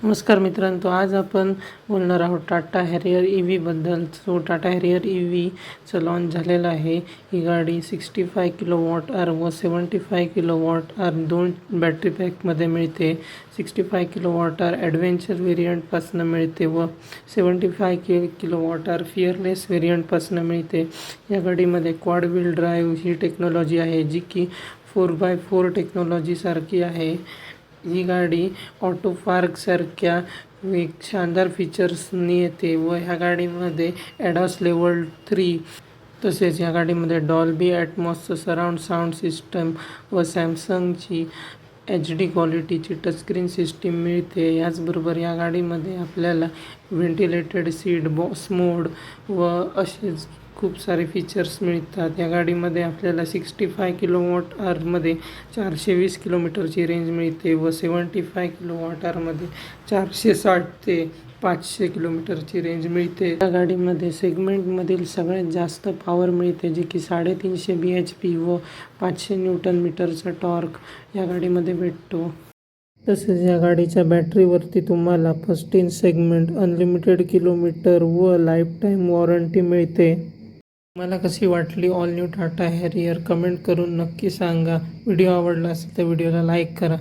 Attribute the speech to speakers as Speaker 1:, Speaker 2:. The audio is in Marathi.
Speaker 1: नमस्कार मित्रांनो, आज आपण बोलणार आहोत टाटा हॅरियर EVबद्दल. टाटा हॅरियर EVचं लॉन्च झालेलं आहे. ही गाडी 65 किलोवॉट आर व 75 किलोवॉट आर दोन बॅटरी पॅकमध्ये मिळते. 65 किलोवॉट आर ॲडव्हेंचर व्हेरियंटपासून मिळते व 75 किलोवॉट आर फिअरलेस व्हेरियंटपासून मिळते. या गाडीमध्ये क्वाड व्हील ड्राईव्ह ही टेक्नॉलॉजी आहे, जी की 4x4 टेक्नॉलॉजीसारखी आहे. ही गाडी ऑटो पार्कसारख्या एक शानदार फीचर्सनी येते व ह्या गाडीमध्ये ॲडॉस लेवल 3 तसेच या गाडीमध्ये डॉल्बी ॲटमॉसचं सराउंड साऊंड सिस्टम व सॅमसंगची HD क्वालिटीची टचस्क्रीन सिस्टीम मिळते. याचबरोबर या गाडीमध्ये आपल्याला व्हेंटिलेटेड सीट, बॉस मोड व असेच खूप सारे फीचर्स मिळतात. या गाडीमध्ये आपल्याला 65 किलोवॉट आरमध्ये 420 किलोमीटरची रेंज मिळते व 75 किलोवॉट आरमध्ये 460 ते 500 किलोमीटरची रेंज मिळते. या गाडीमध्ये सेगमेंटमधील सगळ्यात जास्त पॉवर मिळते, जे की 350 bhp व 500 न्यूटन मीटरचा टॉर्क या गाडीमध्ये भेटतो. तसेच या गाडीच्या बॅटरीवरती तुम्हाला first in segment, unlimited kilometre व लाईफटाईम वॉरंटी मिळते. मला कशी वाटली all new Tata Harrier comment करून नक्की सांगा. व्हिडिओ आवडला असेल तर व्हिडिओला लाईक करा.